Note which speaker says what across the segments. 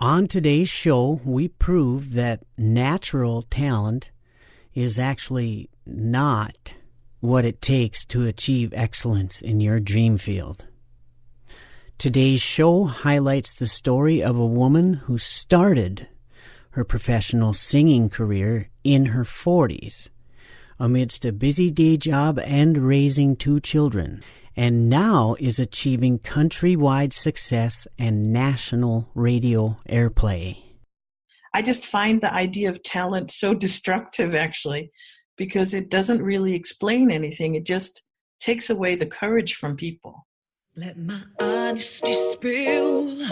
Speaker 1: On today's show, we prove that natural talent is actually not what it takes to achieve excellence in your dream field. Today's show highlights the story of a woman who started her professional singing career in her 40s, amidst a busy day job and raising 2 children, and now is achieving countrywide success and national radio airplay.
Speaker 2: I just find the idea of talent so destructive, actually, because it doesn't really explain anything. It just takes away the courage from people.
Speaker 3: Let my honesty spill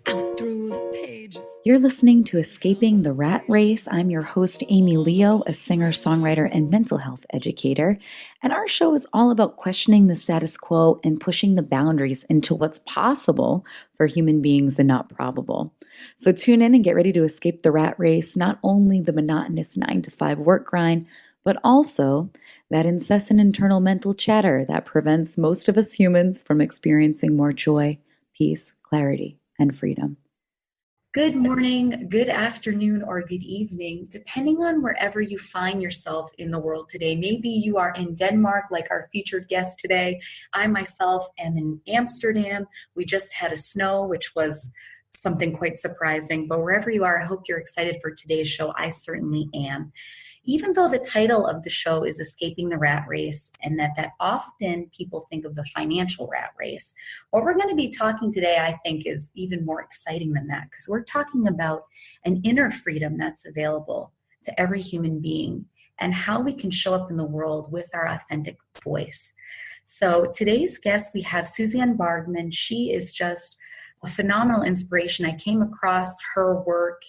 Speaker 3: out through the pages.
Speaker 4: You're listening to Escaping the Rat Race. I'm your host, Amy Leo, a singer-songwriter and mental health educator. And our show is all about questioning the status quo and pushing the boundaries into what's possible for human beings and not probable. So tune in and get ready to escape the rat race, not only the monotonous 9-to-5 work grind, but also that incessant internal mental chatter that prevents most of us humans from experiencing more joy, peace, clarity, and freedom.
Speaker 5: Good morning, good afternoon, or good evening, depending on wherever you find yourself in the world today. Maybe you are in Denmark, like our featured guest today. I myself am in Amsterdam. We just had a snow, which was something quite surprising. But wherever you are, I hope you're excited for today's show. I certainly am. Even though the title of the show is Escaping the Rat Race, and that often people think of the financial rat race, what we're going to be talking today, I think, is even more exciting than that, because we're talking about an inner freedom that's available to every human being and how we can show up in the world with our authentic voice. So today's guest, we have Susanne Bargmann. She is just a phenomenal inspiration. I came across her work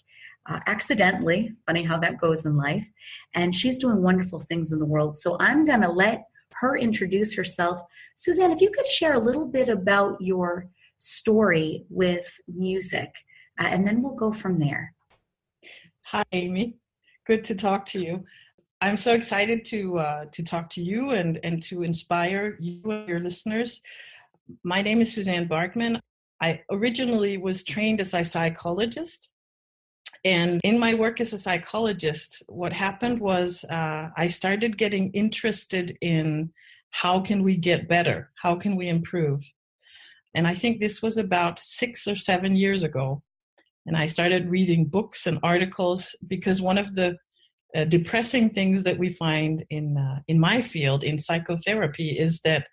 Speaker 5: accidentally, funny how that goes in life, and she's doing wonderful things in the world. So I'm going to let her introduce herself. Susanne, if you could share a little bit about your story with music, and then we'll go from there.
Speaker 2: Hi, Amy. Good to talk to you. I'm so excited to talk to you and to inspire you and your listeners. My name is Susanne Bargmann. I originally was trained as a psychologist. And in my work as a psychologist, what happened was I started getting interested in how can we get better? How can we improve? And I think this was about 6 or 7 years ago. And I started reading books and articles because one of the depressing things that we find in my field, in psychotherapy, is that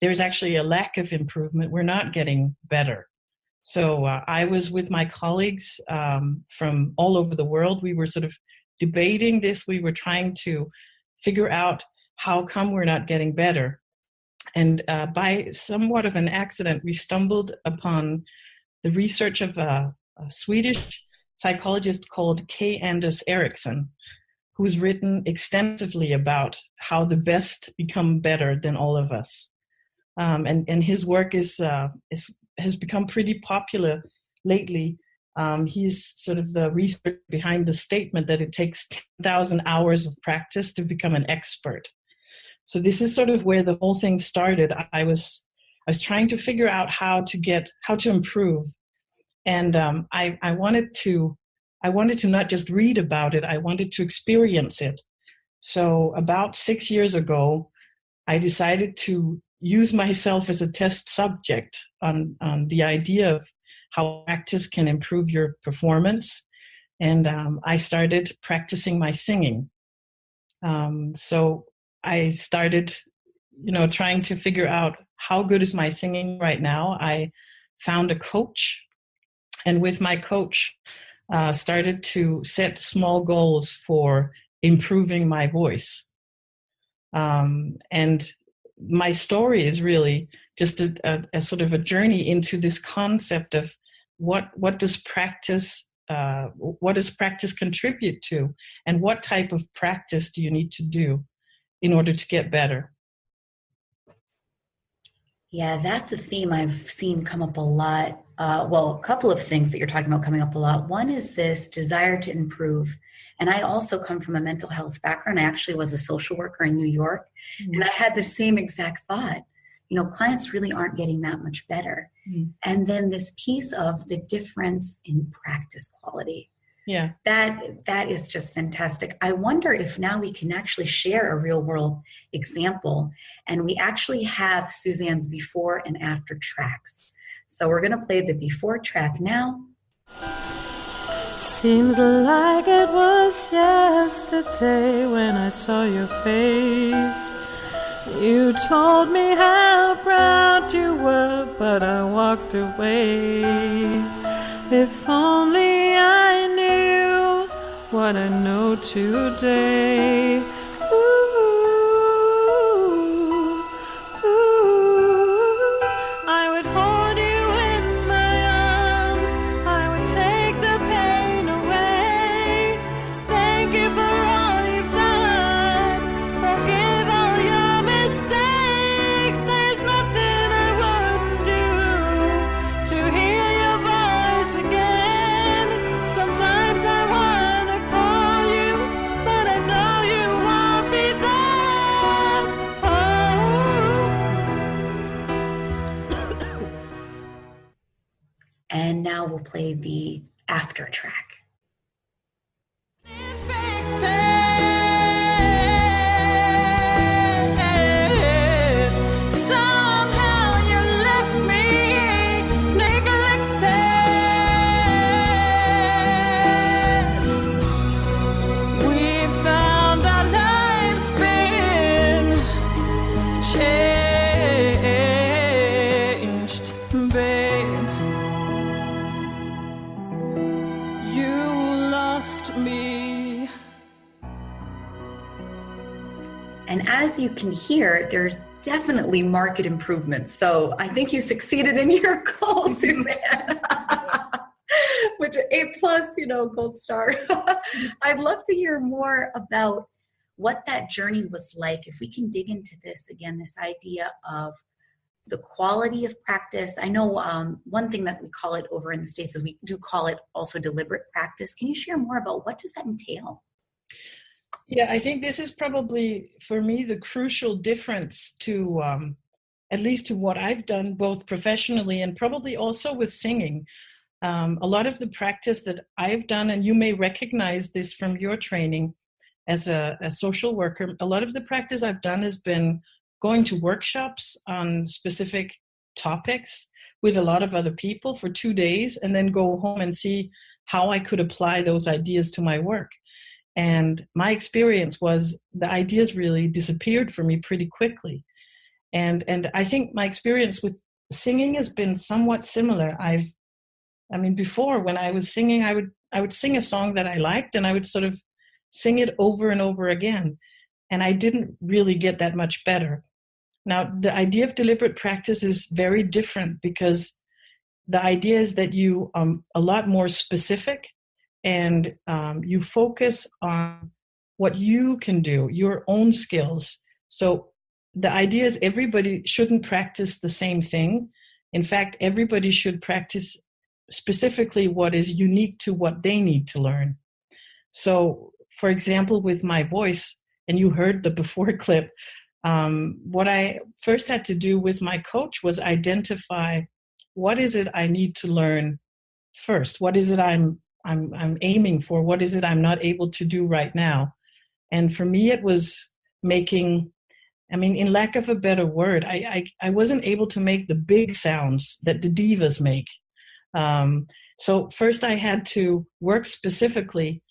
Speaker 2: there's actually a lack of improvement. We're not getting better. So I was with my colleagues from all over the world. We were sort of debating this. We were trying to figure out how come we're not getting better. And by somewhat of an accident, we stumbled upon the research of a Swedish psychologist called K. Anders Ericsson, who's written extensively about how the best become better than all of us. And his work has become pretty popular lately. He's sort of the research behind the statement that it takes 10,000 hours of practice to become an expert. So this is sort of where the whole thing started. I was trying to figure out how to improve, and I wanted to not just read about it. I wanted to experience it. So about 6 years ago, I decided to use myself as a test subject on the idea of how practice can improve your performance. And I started practicing my singing. So I started, trying to figure out how good is my singing right now. I found a coach, and with my coach, started to set small goals for improving my voice. And my story is really just a sort of a journey into this concept of what does practice contribute to, and what type of practice do you need to do in order to get better.
Speaker 5: Yeah, that's a theme I've seen come up a lot. A couple of things that you're talking about coming up a lot. One is this desire to improve. And I also come from a mental health background. I actually was a social worker in New York. Mm-hmm. And I had the same exact thought. clients really aren't getting that much better.
Speaker 2: Mm.
Speaker 5: And then this piece of the difference in practice quality.
Speaker 2: Yeah.
Speaker 5: That is just fantastic. I wonder if now we can actually share a real world example, and we actually have Susanne's before and after tracks. So we're going to play the before track now.
Speaker 6: Seems like it was yesterday when I saw your face. You told me how proud you were, but I walked away. If only I knew what I know today. Ooh, ooh, I would hold you in my arms. I would take the pain away. Thank you for all you've done. Forgive all your mistakes. There's nothing I wouldn't do to hear your voice again. Sometimes I wanna call you, but I know you won't be there. Oh.
Speaker 5: And now we'll play the after track.
Speaker 6: Somehow you left me neglected. We found our lives been changed, babe. You lost me.
Speaker 5: And as you can hear, there's definitely market improvements. So I think you succeeded in your goal, Susanne. Which A+, gold star. I'd love to hear more about what that journey was like. If we can dig into this again, this idea of the quality of practice. I know one thing that we call it over in the States is we do call it also deliberate practice. Can you share more about what does that entail?
Speaker 2: Yeah, I think this is probably, for me, the crucial difference to, at least to what I've done, both professionally and probably also with singing. A lot of the practice that I've done, and you may recognize this from your training as a social worker, a lot of the practice I've done has been going to workshops on specific topics with a lot of other people for 2 days, and then go home and see how I could apply those ideas to my work. And my experience was the ideas really disappeared for me pretty quickly. And I think my experience with singing has been somewhat similar. Before when I was singing, I would sing a song that I liked, and I would sort of sing it over and over again. And I didn't really get that much better. Now, the idea of deliberate practice is very different, because the idea is that you are a lot more specific, and you focus on what you can do, your own skills. So the idea is everybody shouldn't practice the same thing. In fact, everybody should practice specifically what is unique to what they need to learn. So, for example, with my voice, and you heard the before clip, what I first had to do with my coach was identify what is it I need to learn first. What is it I'm aiming for? What is it I'm not able to do right now? And for me, it was making, in lack of a better word, I wasn't able to make the big sounds that the divas make. So first I had to work specifically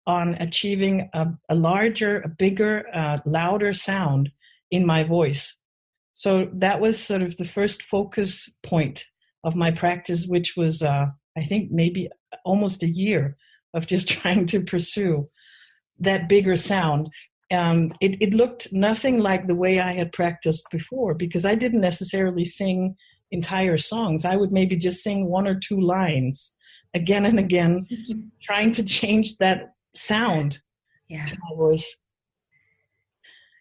Speaker 2: on achieving a larger, a bigger, louder sound in my voice. So that was sort of the first focus point of my practice, which was, I think, maybe almost a year of just trying to pursue that bigger sound. It looked nothing like the way I had practiced before, because I didn't necessarily sing entire songs. I would maybe just sing 1 or 2 lines again and again, trying to change that sound to my voice.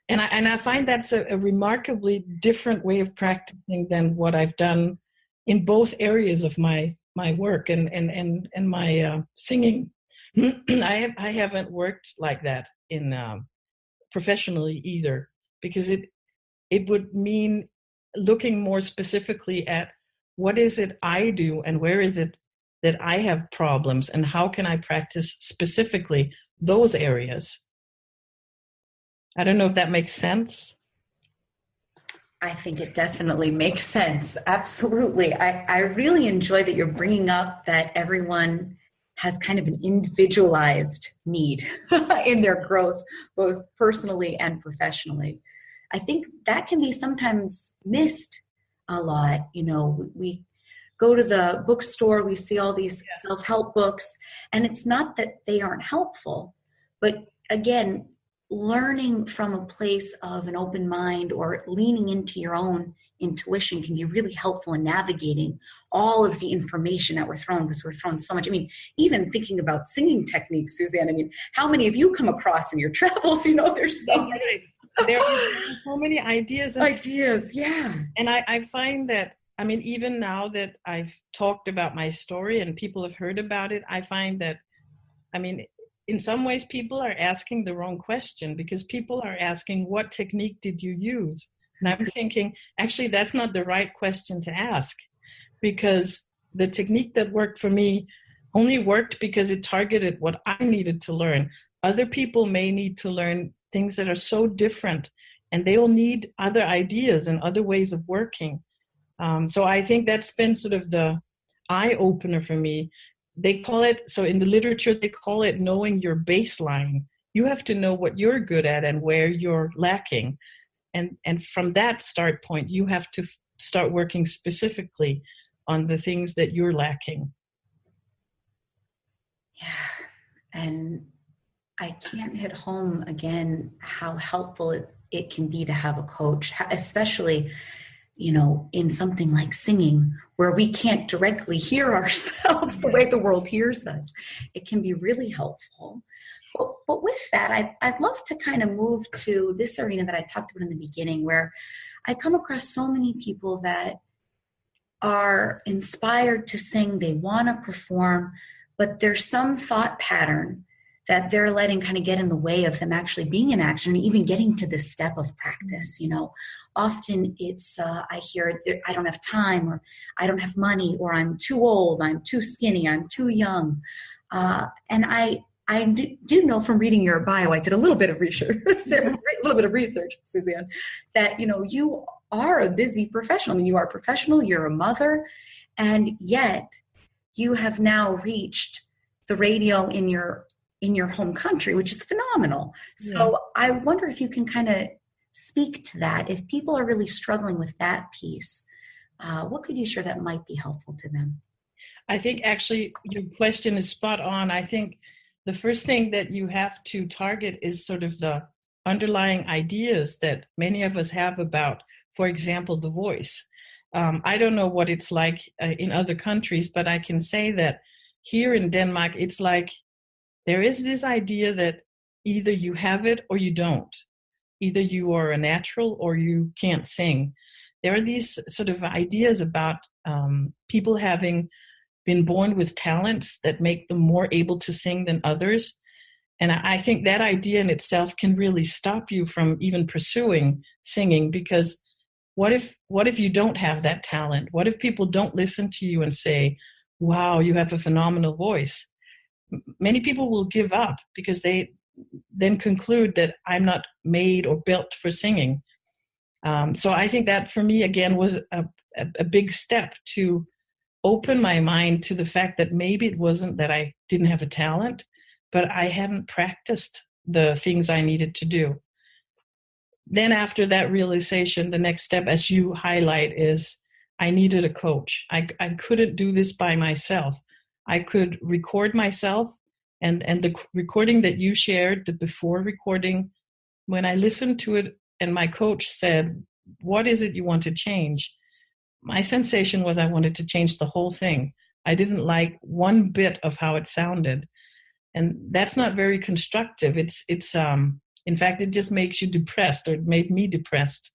Speaker 2: And I find that's a remarkably different way of practicing than what I've done in both areas of my work and my singing. I haven't worked like that in professionally either, because it would mean looking more specifically at what is it I do and where is it that I have problems and how can I practice specifically those areas. I don't know if that makes sense.
Speaker 5: I think it definitely makes sense. Absolutely. I really enjoy that you're bringing up that everyone has kind of an individualized need in their growth, both personally and professionally. I think that can be sometimes missed a lot. You know, we go to the bookstore, we see all these self-help books, and it's not that they aren't helpful, but again, learning from a place of an open mind or leaning into your own intuition can be really helpful in navigating all of the information that we're thrown, because we're thrown so much. I mean, even thinking about singing techniques, Susanne, I mean, how many of you come across in your travels? You know, there's so many.
Speaker 2: There are so many ideas.
Speaker 5: Yeah.
Speaker 2: And I find that, I mean, even now that I've talked about my story and people have heard about it, I find that, I mean, in some ways, people are asking the wrong question, because people are asking, what technique did you use? And I'm thinking, actually, that's not the right question to ask, because the technique that worked for me only worked because it targeted what I needed to learn. Other people may need to learn things that are so different, and they will need other ideas and other ways of working. So I think that's been sort of the eye-opener for me. They call it, so in the literature, they call it knowing your baseline. You have to know what you're good at and where you're lacking. And from that start point, you have to start working specifically on the things that you're lacking.
Speaker 5: Yeah. And I can't hit home again how helpful it can be to have a coach, especially, you know, in something like singing, where we can't directly hear ourselves the way the world hears us. It can be really helpful. But with that, I'd love to kind of move to this arena that I talked about in the beginning, where I come across so many people that are inspired to sing, they want to perform, but there's some thought pattern that they're letting kind of get in the way of them actually being in action and even getting to this step of practice. You know, often it's, I hear, I don't have time, or I don't have money, or I'm too old, I'm too skinny, I'm too young. And I do know from reading your bio, I did a little bit of research, Susanne, that, you know, you are a busy professional. I mean, you are a professional, you're a mother, and yet you have now reached the radio in your home country, which is phenomenal. So yes. I wonder if you can kind of speak to that. If people are really struggling with that piece, what could you share that might be helpful to them?
Speaker 2: I think actually your question is spot on. I think the first thing that you have to target is sort of the underlying ideas that many of us have about, for example, the voice. I don't know what it's like in other countries, but I can say that here in Denmark, it's like there is this idea that either you have it or you don't. Either you are a natural or you can't sing. There are these sort of ideas about people having been born with talents that make them more able to sing than others. And I think that idea in itself can really stop you from even pursuing singing, because what if you don't have that talent? What if people don't listen to you and say, wow, you have a phenomenal voice? Many people will give up because they then conclude that I'm not made or built for singing. So I think that for me, again, was a big step to open my mind to the fact that maybe it wasn't that I didn't have a talent, but I hadn't practiced the things I needed to do. Then after that realization, the next step, as you highlight, is I needed a coach. I couldn't do this by myself. I could record myself, and the recording that you shared, the before recording, when I listened to it and my coach said, what is it you want to change? My sensation was I wanted to change the whole thing. I didn't like one bit of how it sounded. And that's not very constructive. It's in fact, it just makes you depressed, or it made me depressed.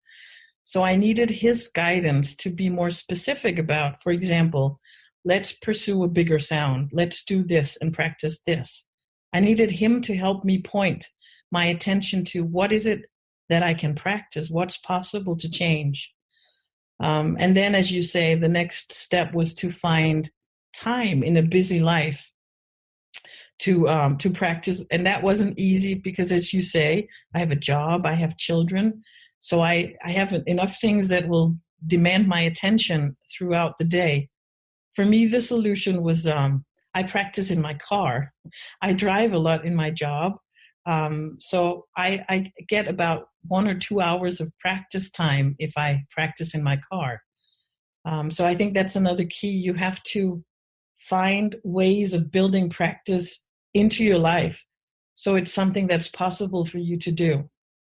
Speaker 2: So I needed his guidance to be more specific about, for example, let's pursue a bigger sound. Let's do this and practice this. I needed him to help me point my attention to what is it that I can practice, what's possible to change. And then, as you say, the next step was to find time in a busy life to practice. And that wasn't easy because, as you say, I have a job, I have children. So I have enough things that will demand my attention throughout the day. For me, the solution was I practice in my car. I drive a lot in my job. So I get about 1 or 2 hours of practice time if I practice in my car. So I think that's another key. You have to find ways of building practice into your life so it's something that's possible for you to do.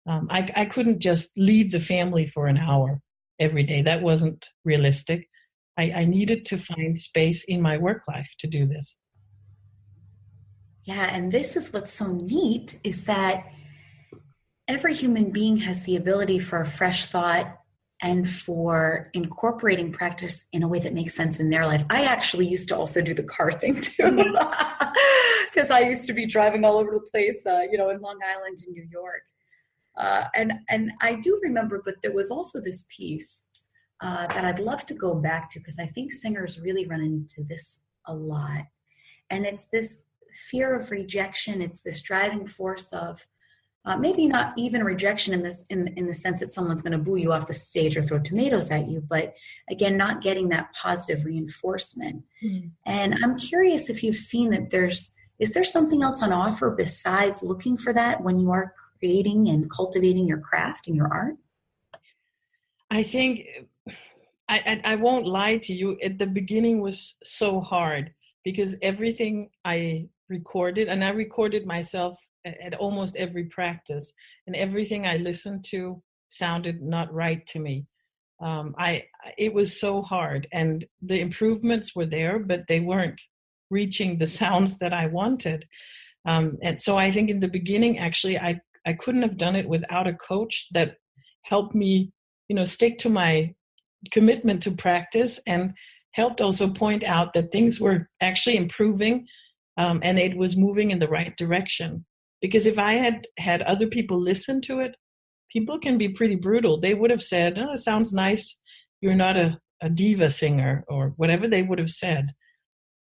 Speaker 2: I couldn't just leave the family for an hour every day. That wasn't realistic. I needed to find space in my work life to do this.
Speaker 5: Yeah, and this is what's so neat is that every human being has the ability for a fresh thought and for incorporating practice in a way that makes sense in their life. I actually used to also do the car thing too, because I used to be driving all over the place, in Long Island and New York. And I do remember, but there was also this piece that I'd love to go back to because I think singers really run into this a lot. And it's this fear of rejection. It's this driving force of maybe not even rejection in the sense that someone's going to boo you off the stage or throw tomatoes at you, but again, not getting that positive reinforcement. Mm-hmm. And I'm curious if you've seen that is there something else on offer besides looking for that when you are creating and cultivating your craft and your art?
Speaker 2: I think I won't lie to you. At the beginning was so hard because everything I recorded, and I recorded myself at almost every practice, and everything I listened to sounded not right to me. It was so hard, and the improvements were there, but they weren't reaching the sounds that I wanted. And so I think in the beginning, actually, I couldn't have done it without a coach that helped me, stick to my commitment to practice and helped also point out that things were actually improving and it was moving in the right direction. Because if I had other people listen to it, people can be pretty brutal. They would have said, "Oh, it sounds nice. You're not a diva singer," or whatever they would have said.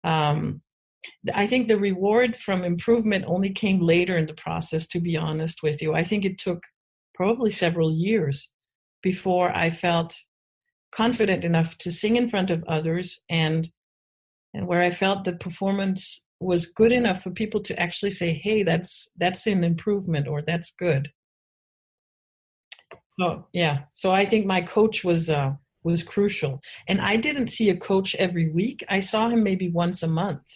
Speaker 2: I think the reward from improvement only came later in the process, to be honest with you. I think it took probably several years before I felt confident enough to sing in front of others and where I felt the performance was good enough for people to actually say, "Hey, that's an improvement," or "That's good." So yeah, so I think my coach was crucial, and I didn't see a coach every week. I saw him maybe once a month.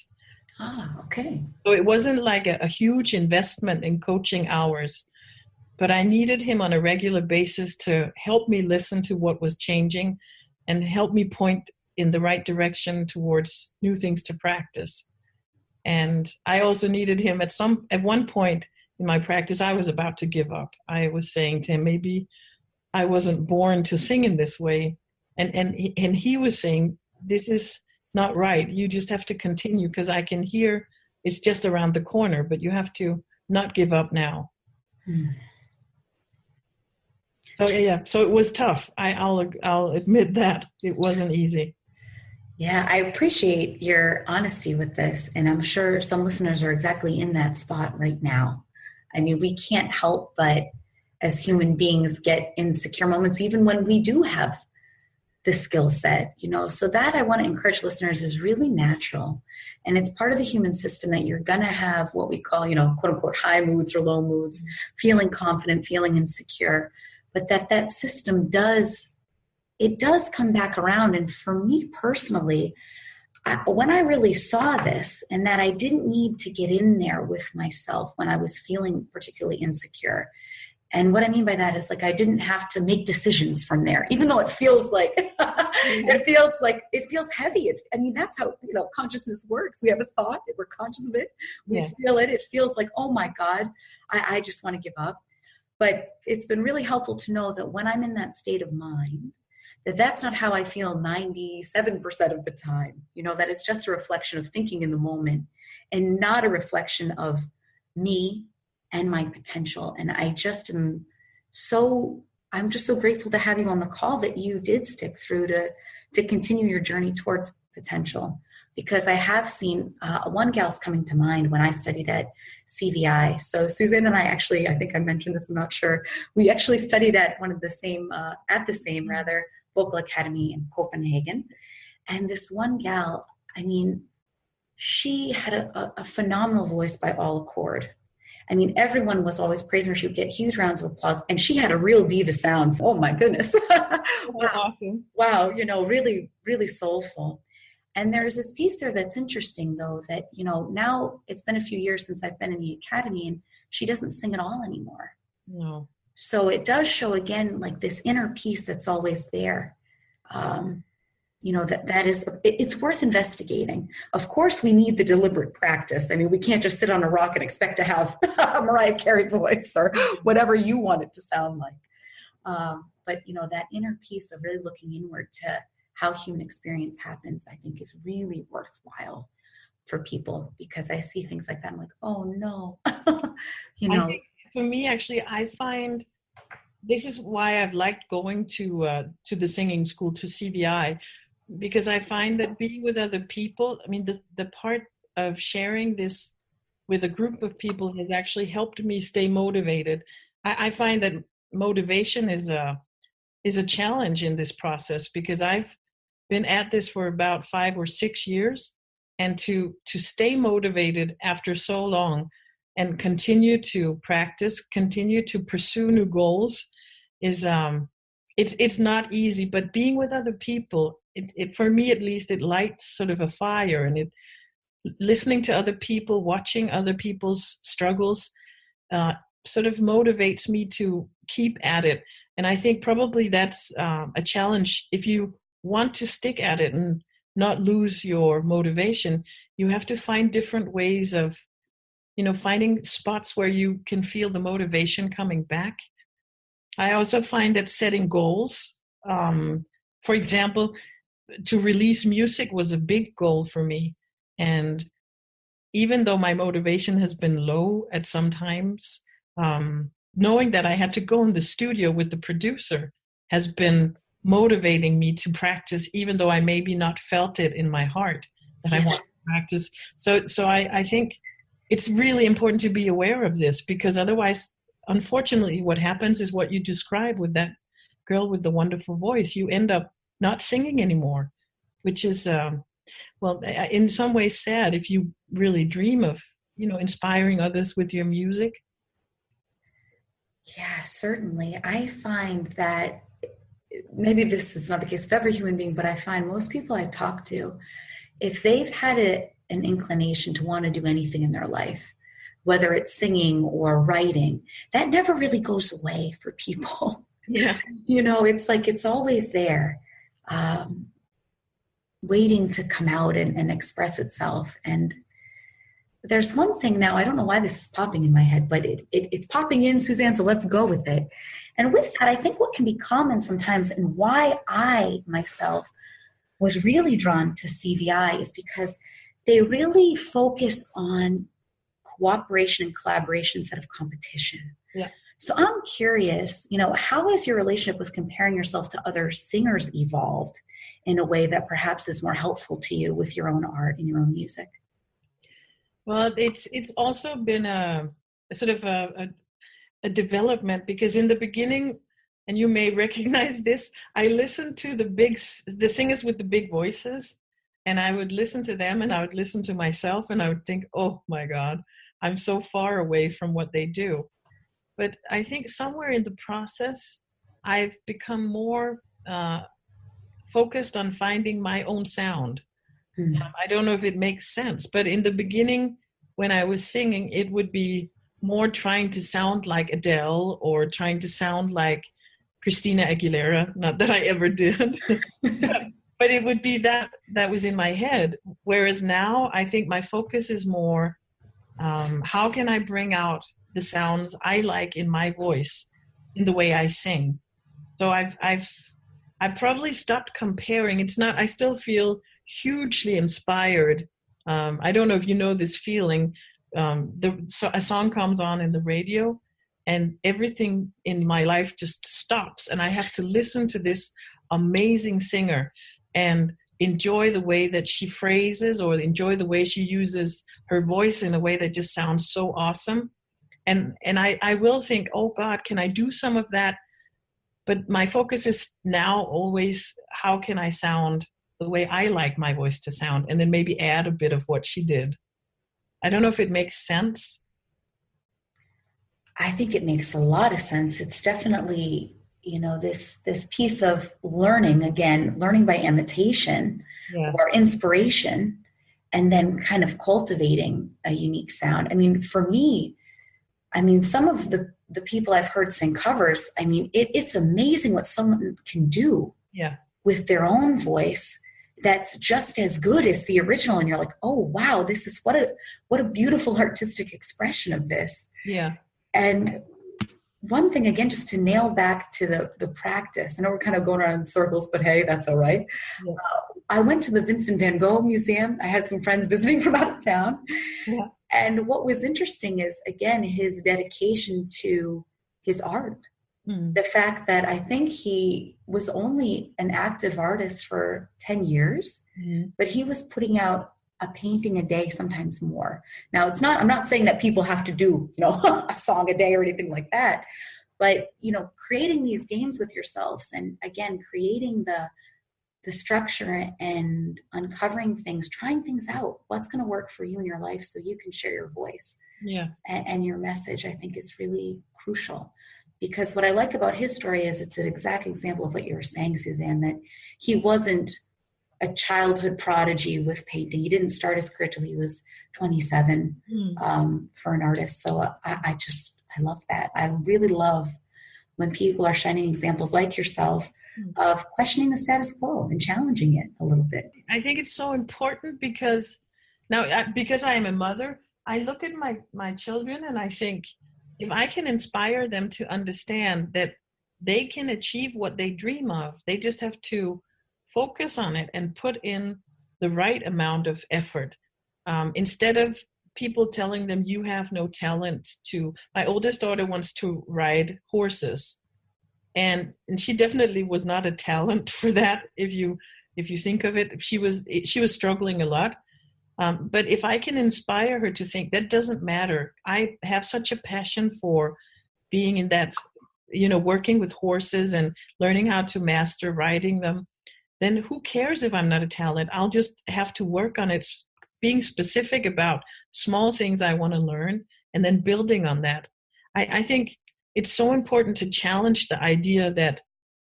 Speaker 5: Ah, okay.
Speaker 2: So it wasn't like a huge investment in coaching hours, but I needed him on a regular basis to help me listen to what was changing and help me point in the right direction towards new things to practice. And I also needed him at one point in my practice. I was about to give up. I was saying to him, maybe I wasn't born to sing in this way. And he was saying, "This is not right. You just have to continue because I can hear it's just around the corner, but you have to not give up now." So yeah, so it was tough. I'll admit that it wasn't easy.
Speaker 5: Yeah, I appreciate your honesty with this, and I'm sure some listeners are exactly in that spot right now. I mean, we can't help but, as human beings, get insecure moments, even when we do have the skill set, so that I want to encourage listeners is really natural. And it's part of the human system that you're going to have what we call, quote unquote, high moods or low moods, feeling confident, feeling insecure, but that system does come back around. And for me personally, when I really saw this and that I didn't need to get in there with myself when I was feeling particularly insecure. And what I mean by that is I didn't have to make decisions from there, even though it feels like, it feels heavy. That's how, consciousness works. We have a thought, we're conscious of it. We feel it. It feels like, oh my God, I just want to give up. But it's been really helpful to know that when I'm in that state of mind, that's not how I feel 97% of the time, that it's just a reflection of thinking in the moment and not a reflection of me and my potential. And I just am I'm just so grateful to have you on the call that you did stick through to continue your journey towards potential. Because I have seen one gal's coming to mind when I studied at CVI. So Susan and I actually, I think I mentioned this, I'm not sure. We actually studied at the same vocal academy in Copenhagen. And this one gal, I mean, she had a phenomenal voice by all accord. I mean, everyone was always praising her. She would get huge rounds of applause, and she had a real diva sound. Oh my goodness.
Speaker 2: Wow. Awesome.
Speaker 5: Wow. Really, really soulful. And there's this piece there that's interesting though, that, now it's been a few years since I've been in the academy and she doesn't sing at all anymore.
Speaker 2: No.
Speaker 5: So it does show again, like this inner piece that's always there. It's worth investigating. Of course, we need the deliberate practice. I mean, we can't just sit on a rock and expect to have a Mariah Carey voice or whatever you want it to sound like. But that inner piece of really looking inward to how human experience happens, I think is really worthwhile for people, because I see things like that. I'm like, oh no,
Speaker 2: I think for me, actually, I find this is why I've liked going to the singing school, to CVI, because I find that being with other people, I mean, the part of sharing this with a group of people has actually helped me stay motivated. I find that motivation is a challenge in this process, because I've been at this for about 5 or 6 years, and to stay motivated after so long and continue to practice, continue to pursue new goals is it's not easy. But being with other people, it for me at least, it lights sort of a fire, and listening to other people, watching other people's struggles, sort of motivates me to keep at it. And I think probably that's a challenge. If you want to stick at it and not lose your motivation, you have to find different ways of, finding spots where you can feel the motivation coming back. I also find that setting goals, for example, to release music was a big goal for me. And even though my motivation has been low at some times, knowing that I had to go in the studio with the producer has been motivating me to practice, even though I maybe not felt it in my heart that I want to practice. So I think it's really important to be aware of this, because otherwise, unfortunately, what happens is what you described with that girl with the wonderful voice. You end up not singing anymore, which is, in some ways sad if you really dream of, inspiring others with your music.
Speaker 5: Yeah, certainly. I find that maybe this is not the case with every human being, but I find most people I talk to, if they've had an inclination to want to do anything in their life, whether it's singing or writing, that never really goes away for people.
Speaker 2: Yeah.
Speaker 5: It's like it's always there, waiting to come out and express itself. And there's one thing now, I don't know why this is popping in my head, but it's popping in, Susanne, so let's go with it. And with that, I think what can be common sometimes, and why I myself was really drawn to CVI, is because they really focus on cooperation and collaboration instead of competition.
Speaker 2: Yeah.
Speaker 5: So I'm curious, how has your relationship with comparing yourself to other singers evolved in a way that perhaps is more helpful to you with your own art and your own music?
Speaker 2: Well, it's also been a sort of a development, because in the beginning, and you may recognize this, I listened to the singers with the big voices, and I would listen to them, and I would listen to myself, and I would think, oh my God, I'm so far away from what they do. But I think somewhere in the process, I've become more focused on finding my own sound. Mm-hmm. I don't know if it makes sense, but in the beginning, when I was singing, it would be more trying to sound like Adele or trying to sound like Christina Aguilera. Not that I ever did, but it would be that was in my head. Whereas now I think my focus is more, how can I bring out the sounds I like in my voice in the way I sing? So I've probably stopped comparing. It's not, I still feel hugely inspired. I don't know if you know this feeling. A song comes on in the radio, and everything in my life just stops, and I have to listen to this amazing singer and enjoy the way that she phrases, or enjoy the way she uses her voice in a way that just sounds so awesome. And I will think, oh God, can I do some of that? But my focus is now always, how can I sound the way I like my voice to sound? And then maybe add a bit of what she did. I don't know if it makes sense.
Speaker 5: I think it makes a lot of sense. It's definitely, this piece of learning, again, learning by imitation or inspiration, and then kind of cultivating a unique sound. I mean, for me, some of the people I've heard sing covers, it's amazing what someone can do with their own voice that's just as good as the original. And you're like, oh, wow, this is what a beautiful artistic expression of this.
Speaker 2: Yeah.
Speaker 5: And one thing, again, just to nail back to the practice, I know we're kind of going around in circles, but hey, that's all right. Yeah. I went to the Vincent van Gogh Museum. I had some friends visiting from out of town. Yeah. And what was interesting is, again, his dedication to his art. The fact that I think he was only an active artist for 10 years, but he was putting out a painting a day, sometimes more. Now, I'm not saying that people have to do, a song a day or anything like that, but, creating these games with yourselves, and again, creating the structure and uncovering things, trying things out, what's going to work for you in your life so you can share your voice and your message, I think is really crucial. Because what I like about his story is it's an exact example of what you were saying, Susanne, that he wasn't a childhood prodigy with painting. He didn't start his career till he was 27 for an artist. So I love that. I really love when people are shining examples like yourself of questioning the status quo and challenging it a little bit.
Speaker 2: I think it's so important because I am a mother, I look at my children and I think, if I can inspire them to understand that they can achieve what they dream of, they just have to focus on it and put in the right amount of effort. Instead of people telling them you have no talent to. My oldest daughter wants to ride horses, and she definitely was not a talent for that. If you think of it, she was struggling a lot. But if I can inspire her to think that doesn't matter, I have such a passion for being in that, working with horses and learning how to master riding them, then who cares if I'm not a talent? I'll just have to work on it, being specific about small things I want to learn and then building on that. I think it's so important to challenge the idea that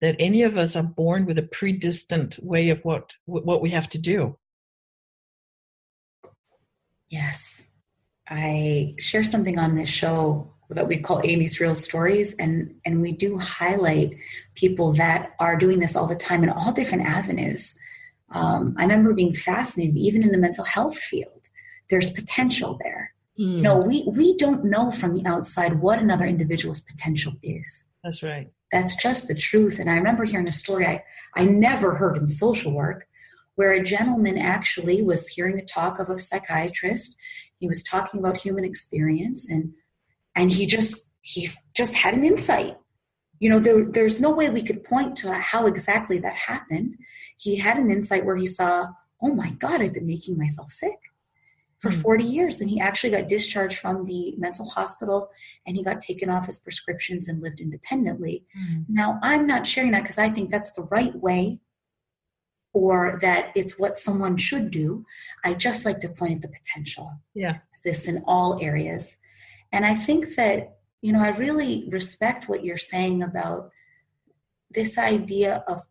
Speaker 2: any of us are born with a predestined way of what we have to do.
Speaker 5: Yes. I share something on this show that we call Amy's Real Stories, and we do highlight people that are doing this all the time in all different avenues. I remember being fascinated, even in the mental health field, there's potential there. We don't know from the outside what another individual's potential is.
Speaker 2: That's right.
Speaker 5: That's just the truth. And I remember hearing a story I never heard in social work, where a gentleman actually was hearing a talk of a psychiatrist. He was talking about human experience, and he just had an insight. There's no way we could point to how exactly that happened. He had an insight where he saw, oh my God, I've been making myself sick for 40 years. And he actually got discharged from the mental hospital, and he got taken off his prescriptions and lived independently. Now, I'm not sharing that because I think that's the right way, or that it's what someone should do. I just like to point at the potential.
Speaker 2: Yeah.
Speaker 5: This in all areas. And I think that, I really respect what you're saying about this idea of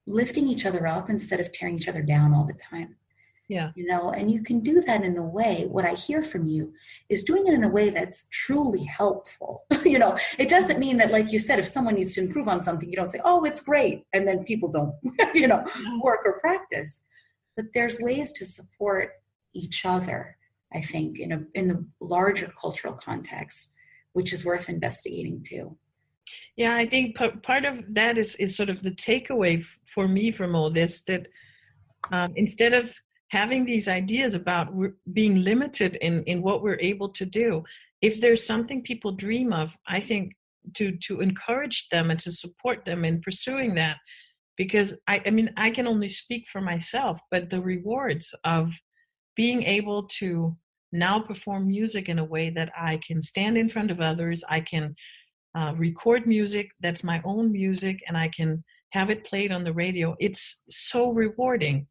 Speaker 5: lifting each other up instead of tearing each other down all the time.
Speaker 2: Yeah.
Speaker 5: And you can do that in a way, what I hear from you is doing it in a way that's truly helpful. It doesn't mean that, like you said, if someone needs to improve on something, you don't say, oh, it's great. And then people don't, work or practice. But there's ways to support each other, I think, in the larger cultural context, which is worth investigating too.
Speaker 2: Yeah, I think part of that is sort of the takeaway for me from all this, that instead of having these ideas about being limited in what we're able to do. If there's something people dream of, I think to encourage them and to support them in pursuing that, because I mean, I can only speak for myself, but the rewards of being able to now perform music in a way that I can stand in front of others, I can record music that's my own music, and I can have it played on the radio. It's so rewarding.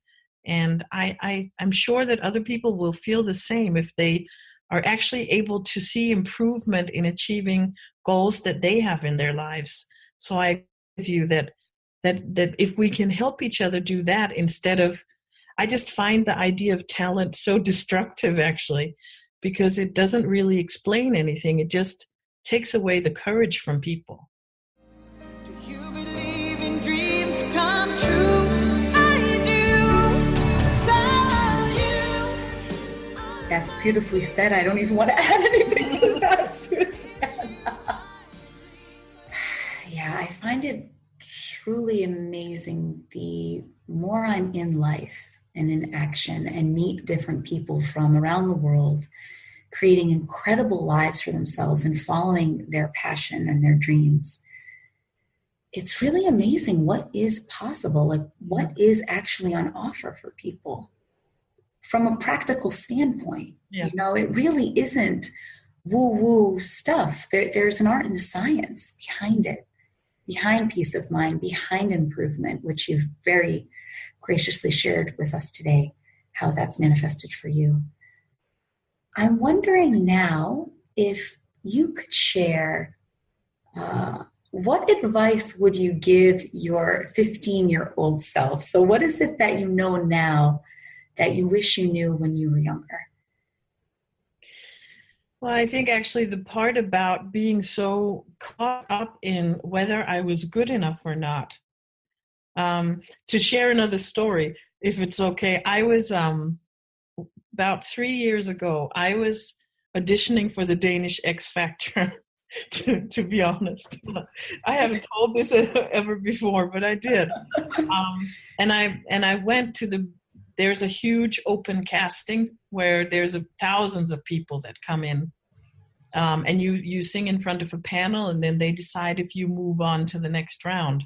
Speaker 2: And I'm sure that other people will feel the same if they are actually able to see improvement in achieving goals that they have in their lives. So I agree with you that if we can help each other do that instead of, I just find the idea of talent so destructive, actually, because it doesn't really explain anything. It just takes away the courage from people.
Speaker 6: Do you believe in dreams come true? I do. So you.
Speaker 5: That's beautifully said. I don't even want to add anything to that, Susanne. Yeah, I find it truly amazing the more I'm in life and in action and meet different people from around the world, creating incredible lives for themselves and following their passion and their dreams. It's really amazing what is possible, like what is actually on offer for people from a practical standpoint.
Speaker 2: Yeah.
Speaker 5: You know, it really isn't woo-woo stuff. There's an art and a science behind it, behind peace of mind, behind improvement, which you've very graciously shared with us today, how that's manifested for you. I'm wondering now if you could share, what advice would you give your 15-year-old self? So what is it that you know now that you wish you knew when you were younger?
Speaker 2: Well, I think actually the part about being so caught up in whether I was good enough or not. To share another story, if it's okay, I was about 3 years ago, I was auditioning for the Danish X Factor, to be honest. I haven't told this ever before, but I did. And I went to there's a huge open casting where there's thousands of people that come in. And you sing in front of a panel, and then they decide if you move on to the next round.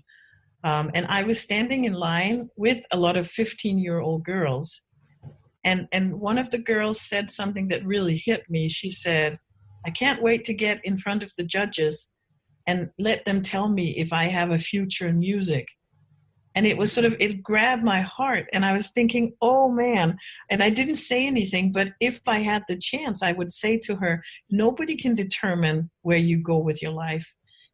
Speaker 2: And I was standing in line with a lot of 15-year-old girls. And one of the girls said something that really hit me. She said, I can't wait to get in front of the judges and let them tell me if I have a future in music. And it was it grabbed my heart. And I was thinking, oh man, and I didn't say anything, but if I had the chance, I would say to her, nobody can determine where you go with your life.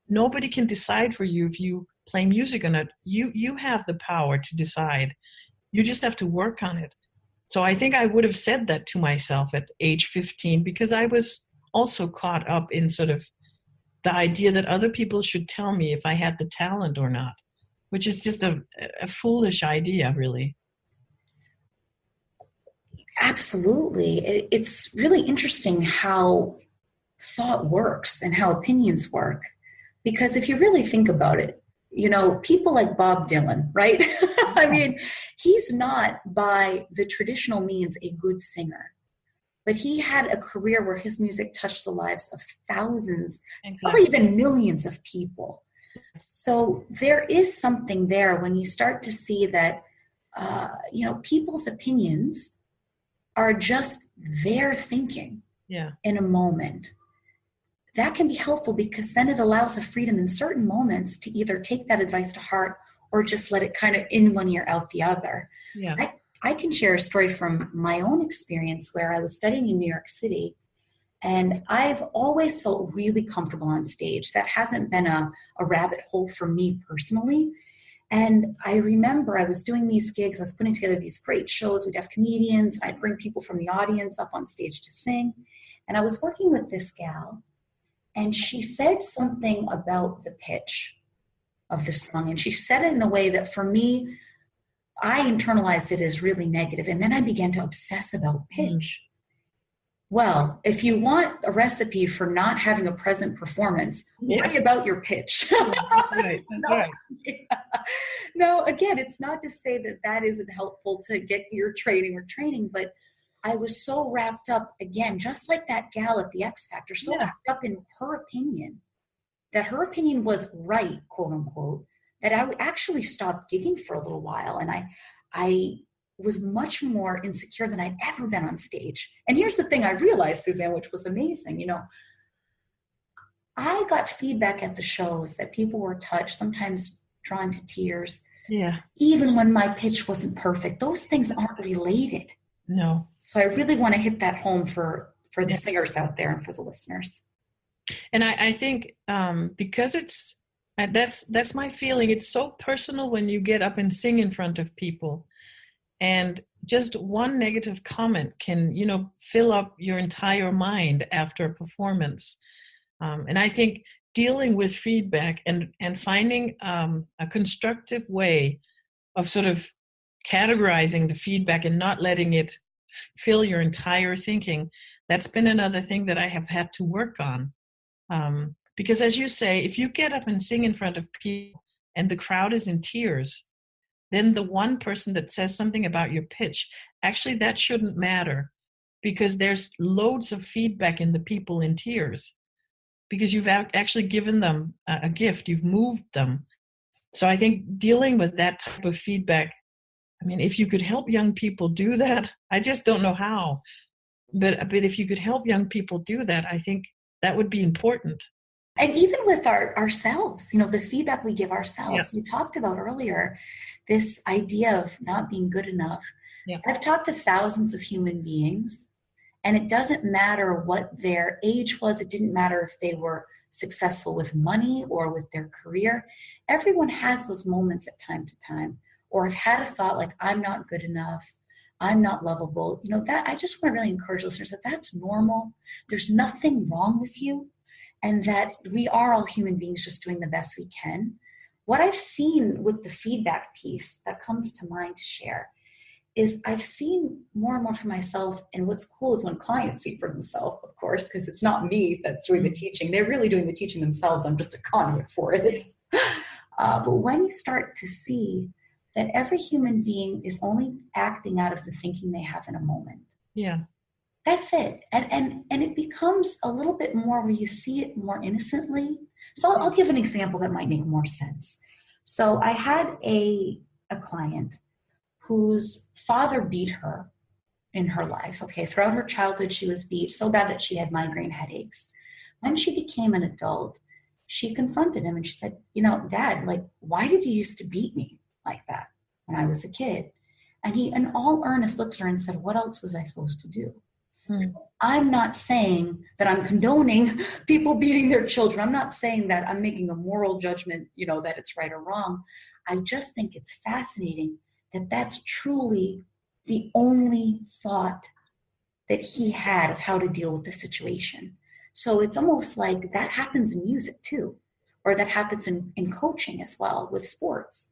Speaker 2: Nobody can decide for you if you play music or not. You have the power to decide. You just have to work on it. So I think I would have said that to myself at age 15, because I was also caught up in the idea that other people should tell me if I had the talent or not, which is just a foolish idea, really.
Speaker 5: Absolutely. It's really interesting how thought works and how opinions work. Because if you really think about it, you know, people like Bob Dylan, right? I mean, he's not by the traditional means a good singer, but he had a career where his music touched the lives of thousands, probably even millions of people. So there is something there when you start to see that, people's opinions are just their thinking in a moment. That can be helpful because then it allows a freedom in certain moments to either take that advice to heart or just let it kind of in one ear, out the other.
Speaker 2: Yeah.
Speaker 5: I can share a story from my own experience where I was studying in New York City, and I've always felt really comfortable on stage. That hasn't been a rabbit hole for me personally. And I remember I was doing these gigs, I was putting together these great shows. We'd have comedians, and I'd bring people from the audience up on stage to sing. And I was working with this gal, and she said something about the pitch of the song. And she said it in a way that for me, I internalized it as really negative. And then I began to obsess about pitch. Well, if you want a recipe for not having a present performance, worry about your pitch.
Speaker 2: That's right. That's right.
Speaker 5: No, again, it's not to say that that isn't helpful to get your training, but I was so wrapped up, again, just like that gal at the X Factor, so wrapped up in her opinion, that her opinion was right, quote unquote, that I actually stopped giving for a little while. And I was much more insecure than I'd ever been on stage. And here's the thing I realized, Susanne, which was amazing. You know, I got feedback at the shows that people were touched, sometimes drawn to tears.
Speaker 2: Yeah.
Speaker 5: Even when my pitch wasn't perfect. Those things aren't related.
Speaker 2: No.
Speaker 5: So I really want to hit that home for the singers out there and for the listeners.
Speaker 2: And I think because that's my feeling. It's so personal when you get up and sing in front of people. And just one negative comment can, fill up your entire mind after a performance. And I think dealing with feedback and finding a constructive way of sort of categorizing the feedback and not letting it fill your entire thinking, that's been another thing that I have had to work on. Because as you say, if you get up and sing in front of people and the crowd is in tears, then the one person that says something about your pitch, actually that shouldn't matter, because there's loads of feedback in the people in tears, because you've actually given them a gift, you've moved them. So I think dealing with that type of feedback, I mean, if you could help young people do that, I just don't know how, but if you could help young people do that, I think that would be important.
Speaker 5: And even with ourselves, the feedback we give ourselves, we talked about earlier, this idea of not being good enough.
Speaker 2: Yeah.
Speaker 5: I've talked to thousands of human beings, and it doesn't matter what their age was. It didn't matter if they were successful with money or with their career. Everyone has those moments at time to time, or have had a thought like, I'm not good enough, I'm not lovable. That I just want to really encourage listeners that that's normal. There's nothing wrong with you. And that we are all human beings just doing the best we can. What I've seen with the feedback piece that comes to mind to share is I've seen more and more for myself. And what's cool is when clients see for themselves, of course, because it's not me that's doing the teaching. They're really doing the teaching themselves. I'm just a conduit for it. But when you start to see that every human being is only acting out of the thinking they have in a moment.
Speaker 2: Yeah.
Speaker 5: That's it. And it becomes a little bit more where you see it more innocently. So I'll give an example that might make more sense. So I had a client whose father beat her in her life. Okay, throughout her childhood, she was beat so bad that she had migraine headaches. When she became an adult, she confronted him and she said, Dad, why did you used to beat me like that when I was a kid? And he, in all earnest, looked at her and said, what else was I supposed to do? I'm not saying that I'm condoning people beating their children. I'm not saying that I'm making a moral judgment, that it's right or wrong. I just think it's fascinating that that's truly the only thought that he had of how to deal with the situation. So it's almost like that happens in music too, or that happens in coaching as well with sports.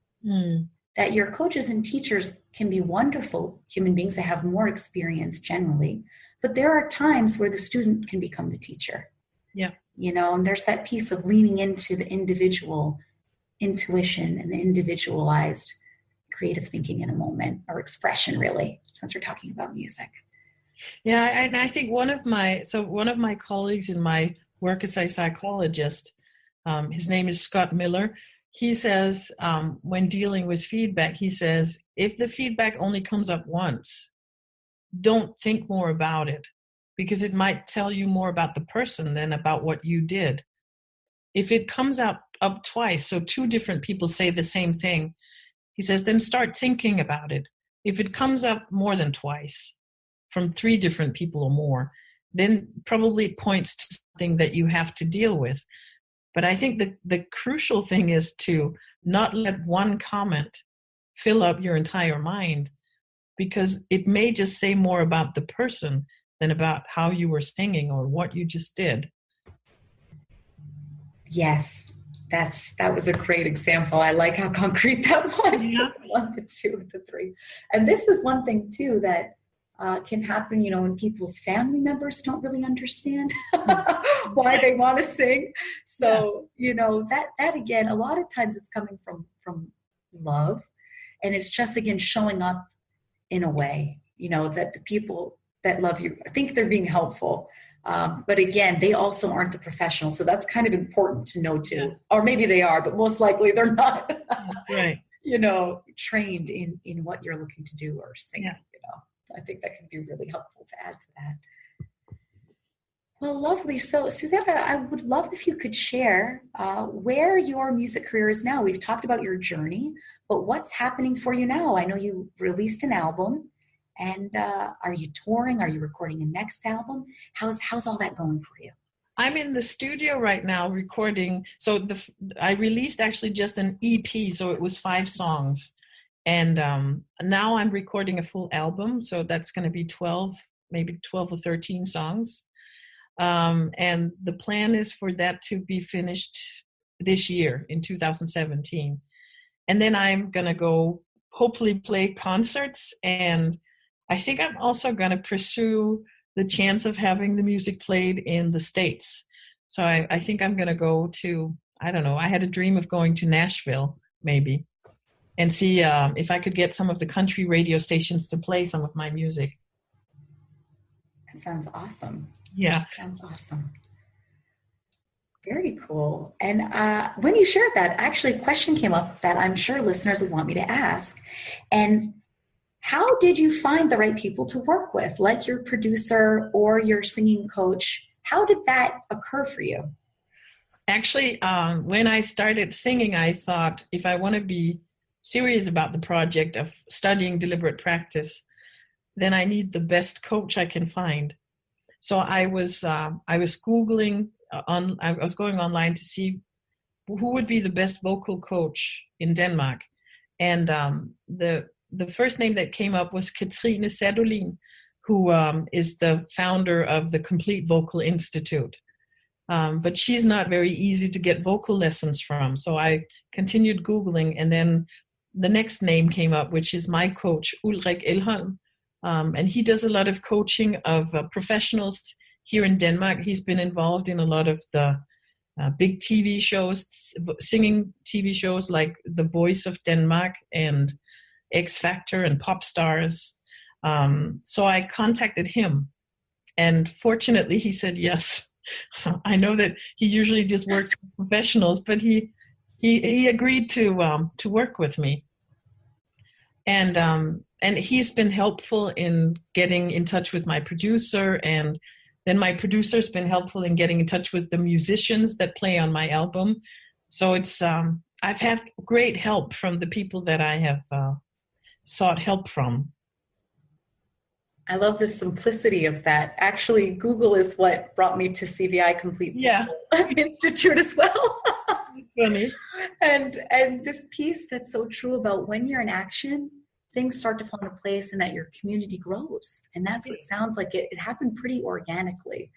Speaker 5: That your coaches and teachers can be wonderful human beings. They have more experience generally. But there are times where the student can become the teacher.
Speaker 2: Yeah.
Speaker 5: And there's that piece of leaning into the individual intuition and the individualized creative thinking in a moment, or expression, really, since we're talking about music.
Speaker 2: Yeah, and I think one of my colleagues in my work as a psychologist, his name is Scott Miller. He says, when dealing with feedback, he says, if the feedback only comes up once, don't think more about it, because it might tell you more about the person than about what you did. If it comes up twice, so two different people say the same thing, he says, then start thinking about it. If it comes up more than twice from three different people or more, then probably it points to something that you have to deal with. But I think the crucial thing is to not let one comment fill up your entire mind, because it may just say more about the person than about how you were singing or what you just did.
Speaker 5: Yes, that was a great example. I like how concrete that was.
Speaker 2: Yeah.
Speaker 5: 1, the 2, the 3. And this is one thing too that can happen, when people's family members don't really understand why they want to sing. So, that again, a lot of times it's coming from love, and it's just, again, showing up in a way, that the people that love you think they're being helpful. But again, they also aren't the professionals. So that's kind of important to know too. Yeah. Or maybe they are, but most likely they're not,
Speaker 2: right.
Speaker 5: Trained in what you're looking to do or sing.
Speaker 2: Yeah.
Speaker 5: I think that can be really helpful to add to that. Well, lovely. So Susanne, I would love if you could share where your music career is now. We've talked about your journey, but what's happening for you now? I know you released an album. And are you touring? Are you recording a next album? How's all that going for you?
Speaker 2: I'm in the studio right now recording. So I released actually just an EP, so it was 5 songs. And now I'm recording a full album, so that's going to be 12 or 13 songs. And the plan is for that to be finished this year in 2017. And then I'm going to go hopefully play concerts, and I think I'm also going to pursue the chance of having the music played in the States. So I think I'm going to go to, I don't know, I had a dream of going to Nashville maybe and see if I could get some of the country radio stations to play some of my music.
Speaker 5: That sounds awesome.
Speaker 2: Yeah.
Speaker 5: Sounds awesome. Very cool. And when you shared that, actually a question came up that I'm sure listeners would want me to ask. And how did you find the right people to work with, like your producer or your singing coach? How did that occur for you?
Speaker 2: Actually, when I started singing, I thought if I want to be serious about the project of studying deliberate practice, then I need the best coach I can find. So I was Googling, I was going online to see who would be the best vocal coach in Denmark. And the first name that came up was Katrine Sadolin, who is the founder of the Complete Vocal Institute. But she's not very easy to get vocal lessons from. So I continued Googling, and then the next name came up, which is my coach, Ulrik Elholm. And he does a lot of coaching of professionals here in Denmark. He's been involved in a lot of the big TV shows, singing TV shows like The Voice of Denmark and X Factor and Pop Stars. So I contacted him, and fortunately he said yes. I know that he usually just works with professionals, but he agreed to work with me. And he's been helpful in getting in touch with my producer, and then my producer's been helpful in getting in touch with the musicians that play on my album. So it's I've had great help from the people that I have sought help from.
Speaker 5: I love the simplicity of that. Actually, Google is what brought me to CVI Complete Institute as well.
Speaker 2: Funny.
Speaker 5: And this piece that's so true about when you're in action, things start to fall into place and that your community grows. And that's what sounds like it happened pretty organically,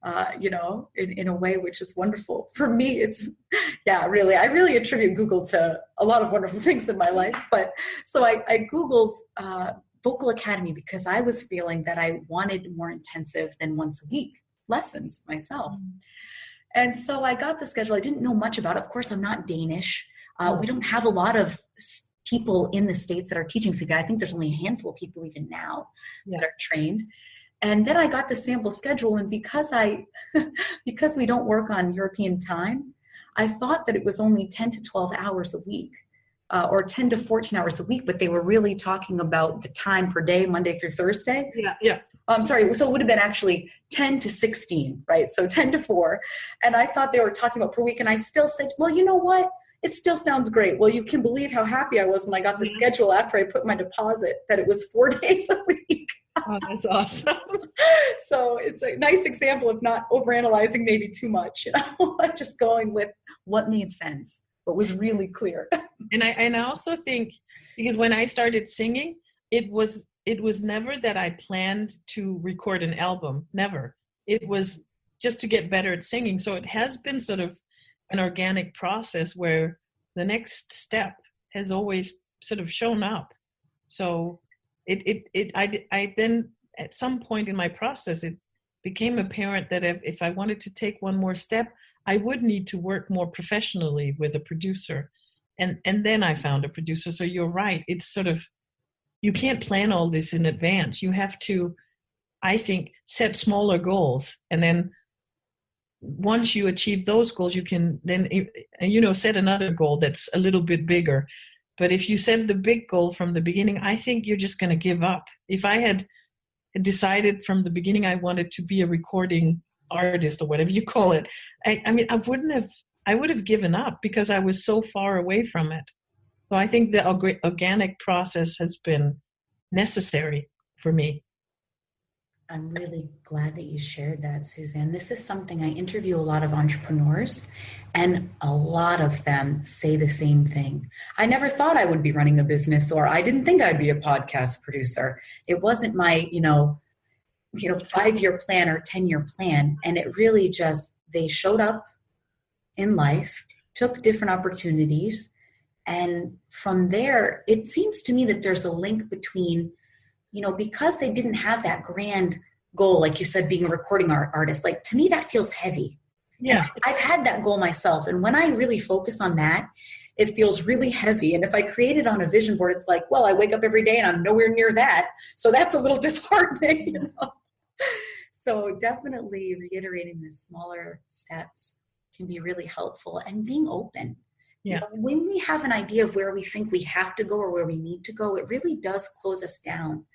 Speaker 5: in a way which is wonderful. For me, it's, really, I really attribute Google to a lot of wonderful things in my life. But so I Googled Vocal Academy because I was feeling that I wanted more intensive than once a week lessons myself. And so I got the schedule. I didn't know much about it. Of course, I'm not Danish. We don't have a lot of people in the States that are teaching CVI. I think there's only a handful of people even now that are trained. And then I got the sample schedule. And because we don't work on European time, I thought that it was only 10 to 12 hours a week. Or 10 to 14 hours a week, but they were really talking about the time per day, Monday through Thursday.
Speaker 2: Yeah.
Speaker 5: Sorry, so it would have been actually 10 to 16, right? So 10 to 4. And I thought they were talking about per week, and I still said, well, you know what? It still sounds great. Well, you can believe how happy I was when I got the schedule after I put my deposit, that it was 4 days a week.
Speaker 2: Oh, that's awesome.
Speaker 5: So it's a nice example of not overanalyzing maybe too much, just going with what made sense, what was really clear.
Speaker 2: And I also think, because when I started singing, it was never that I planned to record an album. Never. It was just to get better at singing. So it has been sort of an organic process where the next step has always sort of shown up. So I then, at some point in my process, it became apparent that if I wanted to take one more step, I would need to work more professionally with a producer. And then I found a producer. So you're right. It's sort of, you can't plan all this in advance. You have to, I think, set smaller goals. And then once you achieve those goals, you can then, set another goal that's a little bit bigger. But if you set the big goal from the beginning, I think you're just going to give up. If I had decided from the beginning I wanted to be a recording artist or whatever you call it, I would have given up because I was so far away from it. So I think the organic process has been necessary for me.
Speaker 5: I'm really glad that you shared that, Susanne. This is something I interview a lot of entrepreneurs, and a lot of them say the same thing. I never thought I would be running a business, or I didn't think I'd be a podcast producer. It wasn't my, 5-year plan or 10-year plan. And it really just, they showed up in life, took different opportunities. And from there, it seems to me that there's a link between, because they didn't have that grand goal, like you said, being a recording artist, like to me, that feels heavy.
Speaker 2: Yeah.
Speaker 5: And I've had that goal myself. And when I really focus on that, it feels really heavy. And if I create it on a vision board, it's like, well, I wake up every day and I'm nowhere near that. So that's a little disheartening, So definitely reiterating the smaller steps can be really helpful, and being open.
Speaker 2: Yeah.
Speaker 5: When we have an idea of where we think we have to go or where we need to go, it really does close us down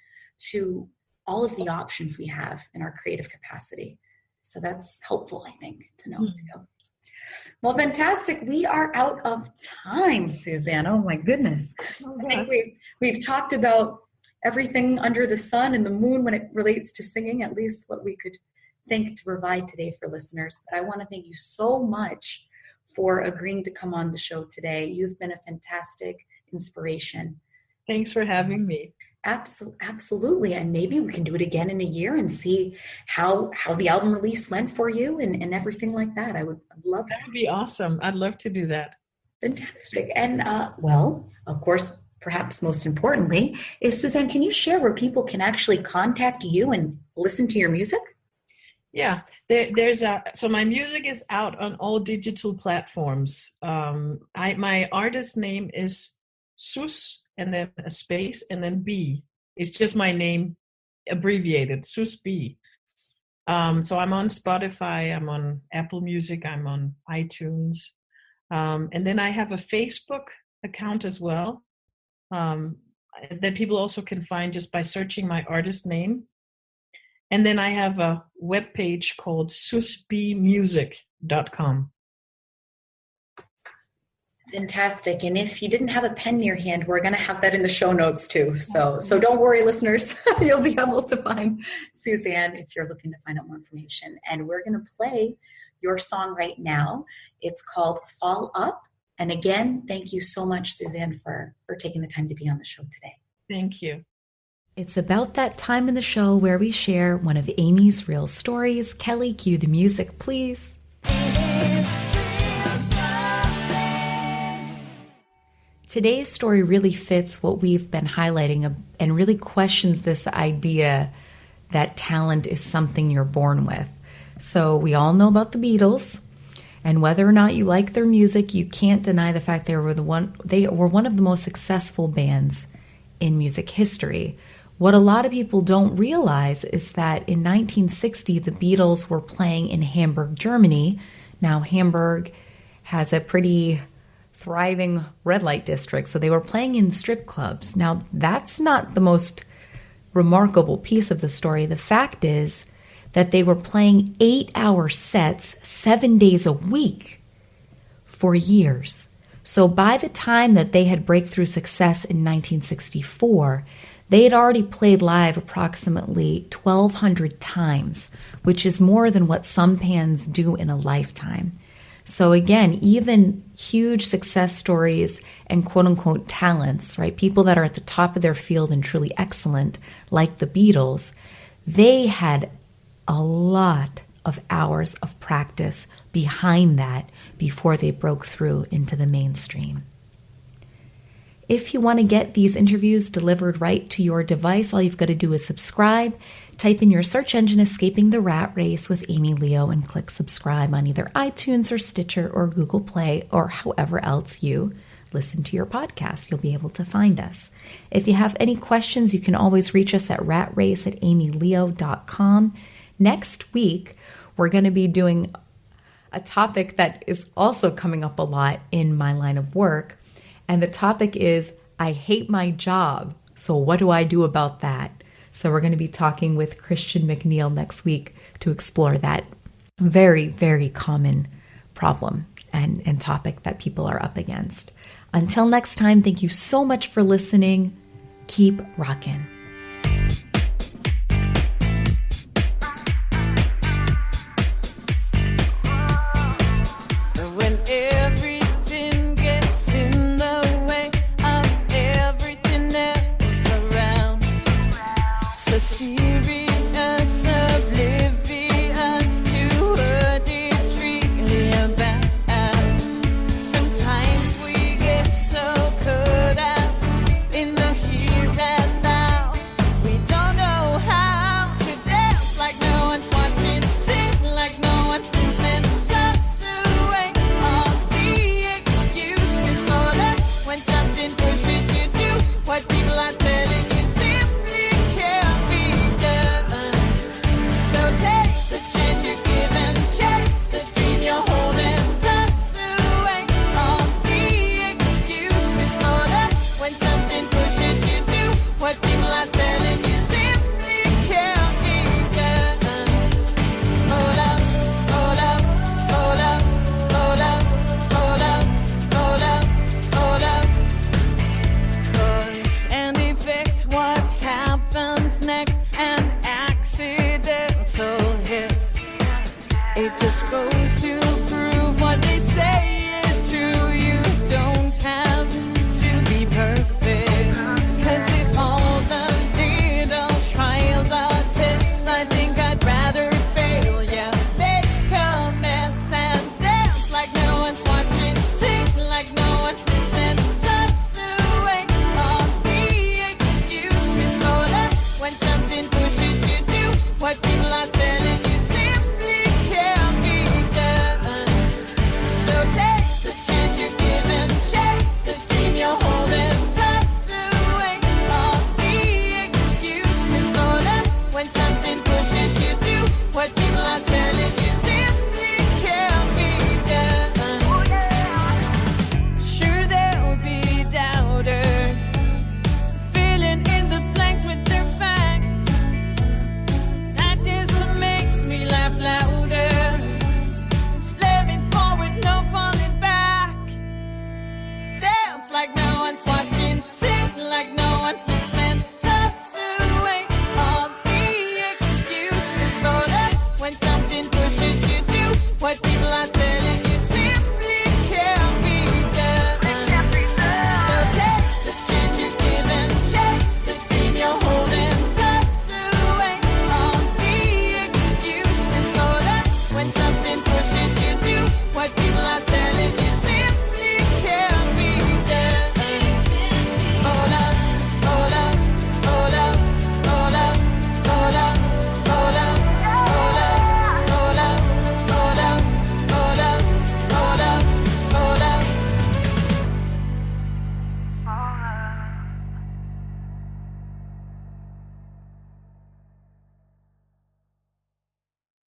Speaker 5: to all of the options we have in our creative capacity. So that's helpful, I think, to know too. Well, fantastic. We are out of time, Susanne. Oh my goodness. I think we've talked about everything under the sun and the moon when it relates to singing, at least what we could think to provide today for listeners. But I want to thank you so much for agreeing to come on the show today. You've been a fantastic inspiration.
Speaker 2: Thanks for having me.
Speaker 5: Absolutely. And maybe we can do it again in a year and see how the album release went for you and everything like that. I would love that.
Speaker 2: That would be awesome. I'd love to do that.
Speaker 5: Fantastic. And well, of course, perhaps most importantly, is Susanne, can you share where people can actually contact you and listen to your music?
Speaker 2: Yeah, so my music is out on all digital platforms. My artist name is Sus, and then a space, and then B. It's just my name abbreviated, Sus B. So I'm on Spotify, I'm on Apple Music, I'm on iTunes. And then I have a Facebook account as well, that people also can find just by searching my artist name. And then I have a webpage called susbmusic.com.
Speaker 5: Fantastic. And if you didn't have a pen in your hand, we're going to have that in the show notes too. So don't worry, listeners. You'll be able to find Susanne if you're looking to find out more information. And we're going to play your song right now. It's called Fall Up. And again, thank you so much, Susanne, for taking the time to be on the show today.
Speaker 2: Thank you.
Speaker 4: It's about that time in the show where we share one of Amy's real stories. Kelly, cue the music, please. Today's story really fits what we've been highlighting and really questions this idea that talent is something you're born with. So we all know about the Beatles, and whether or not you like their music, you can't deny the fact they were one of the most successful bands in music history. What a lot of people don't realize is that in 1960, the Beatles were playing in Hamburg, Germany. Now, Hamburg has a pretty thriving red light district, so they were playing in strip clubs. Now, that's not the most remarkable piece of the story. The fact is that they were playing 8-hour sets 7 days a week for years. So by the time that they had breakthrough success in 1964, they had already played live approximately 1,200 times, which is more than what some bands do in a lifetime. So again, even huge success stories and quote-unquote talents, right? People that are at the top of their field and truly excellent, like the Beatles, they had a lot of hours of practice behind that before they broke through into the mainstream. If you want to get these interviews delivered right to your device, all you've got to do is subscribe. Type in your search engine Escaping the Rat Race with Amy Leo and click subscribe on either iTunes or Stitcher or Google Play or however else you listen to your podcast. You'll be able to find us. If you have any questions, you can always reach us at ratrace@amyleo.com. Next week, we're going to be doing a topic that is also coming up a lot in my line of work. And the topic is, I hate my job. So what do I do about that? So we're going to be talking with Christian McNeil next week to explore that very, very common problem and topic that people are up against. Until next time, thank you so much for listening. Keep rocking.
Speaker 6: When everything gets in the way of everything else around, so serious, oblivious to what it's really about. Sometimes we get so caught up in the here and now, we don't know how to dance like no one's watching, sing like no one's listening, toss away all the excuses for that. When something pushes you to what people are telling you simply can't be done. So take the chance you're given, chase the dream you're holding, toss away all the excuses for that. When something pushes you to what people are telling you simply can't be done. Hold up, hold up, hold up, hold up, hold up, hold up, hold up. Cause and effect, what happens next? An accidental hit. It just goes to prove what they say is true. You don't have to be perfect. Cause if all the little trials are tests, I think I'd rather fail. Yeah, make a mess and dance like no one's watching, sing like no one's listening, toss away all the excuses for that. When something pushes you to what people are telling you simply can't be done. So take the chance you're given, chase the dream you're holding, toss away all the excuses for that. When something pushes you to what people are telling you simply can't be done. Sure, there'll be doubters filling in the blanks with their facts. That just makes me laugh louder. Slamming forward, no falling back. Dance like no one's watching, sing like no one's listening, toss away all the excuses for that. When something pushes you to what people are